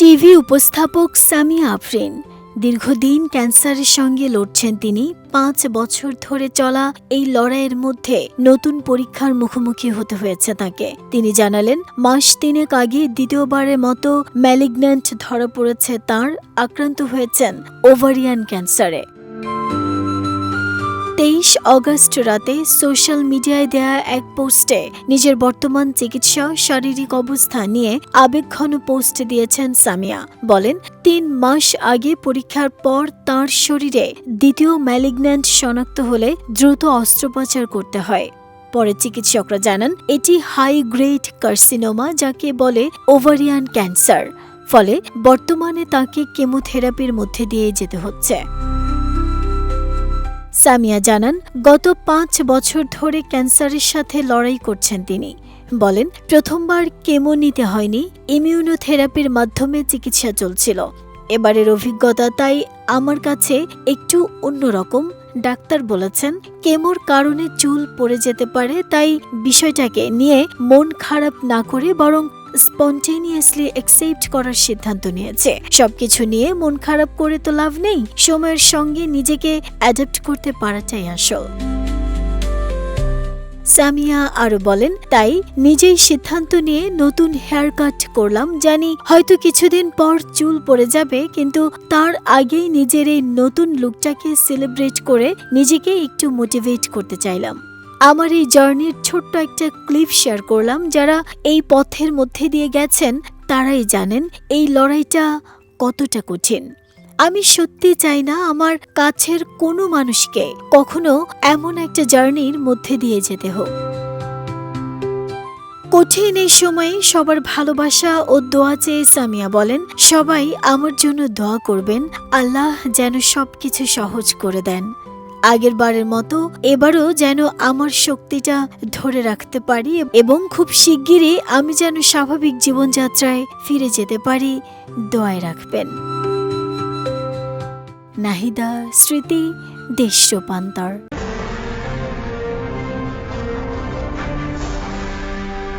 TV উপস্থাপক সামিয়া আফরিন দীর্ঘদিন ক্যান্সারের সঙ্গে লড়ছেন তিনি। 5 বছর ধরে চলা এই লড়াইয়ের মধ্যে নতুন পরীক্ষার মুখোমুখি হতে হয়েছে তাকে। তিনি জানালেন, মাস 3 আগে দ্বিতীয়বারের মতো ম্যালিগন্যান্ট ধরা পড়েছে তাঁর। আক্রান্ত হয়েছেন ওভারিয়ান ক্যান্সারে। 23 অগস্ট রাতে সোশ্যাল মিডিয়ায় দেয়া এক পোস্টে নিজের বর্তমান চিকিৎসা, শারীরিক অবস্থা নিয়ে আবেগঘন পোস্ট দিয়েছেন সামিয়া। বলেন, 3 মাস আগে পরীক্ষার পর তাঁর শরীরে দ্বিতীয় ম্যালিগন্যান্ট শনাক্ত হলে দ্রুত অস্ত্রোপচার করতে হয়। পরে চিকিৎসকরা জানান এটি হাই গ্রেড কার্সিনোমা, যাকে বলে ওভারিয়ান ক্যান্সার। ফলে বর্তমানে তাকে কেমোথেরাপির মধ্যে দিয়ে যেতে হচ্ছে। সামিয়া জানান, গত 5 বছর ধরে ক্যান্সারের সাথে লড়াই করছেন তিনি। বলেন, প্রথমবার কেমো নিতে হয়নি, ইমিউনোথেরাপির মাধ্যমে চিকিৎসা চলছিল। এবারের অভিজ্ঞতা তাই আমার কাছে একটু অন্যরকম। ডাক্তার বলেছেন কেমোর কারণে চুল পড়ে যেতে পারে, তাই বিষয়টাকে নিয়ে মন খারাপ না করে বরং স্পন্টেনিয়াসলি অ্যাকসেপ্ট করার সিদ্ধান্ত নিয়েছে। সবকিছু নিয়ে মন খারাপ করে তো লাভ নেই, সময়ের সঙ্গে নিজেকে অ্যাডাপ্ট করতে পারাটাই আসল। সামিয়া আরো বলেন, তাই নিজেই সিদ্ধান্ত নিয়ে নতুন হেয়ার কাট করলাম। জানি হয়তো কিছুদিন পর চুল পড়ে যাবে, কিন্তু তার আগেই নিজের এই নতুন লুকটাকে সেলিব্রেট করে নিজেকে একটু মোটিভেট করতে চাইলাম। আমার এই জার্নির ছোট্ট একটা ক্লিপ শেয়ার করলাম। যারা এই পথের মধ্যে দিয়ে গেছেন তারাই জানেন এই লড়াইটা কতটা কঠিন। আমি সত্যি চাই না আমার কাছের কোনো মানুষকে কখনো এমন একটা জার্নির মধ্যে দিয়ে যেতে হোক। কঠিন এই সময়ে সবার ভালোবাসা ও দোয়া চেয়ে সামিয়া বলেন, সবাই আমার জন্য দোয়া করবেন, আল্লাহ যেন সবকিছু সহজ করে দেন। আগের বারের মতো এবারও যেন আমার শক্তিটা ধরে রাখতে পারি এবং খুব শিগগিরই আমি যেন স্বাভাবিক জীবনযাত্রায় ফিরে যেতে পারি, দোয়ায় রাখবেন। নাহিদা স্মৃতি, দেশ রূপান্তর।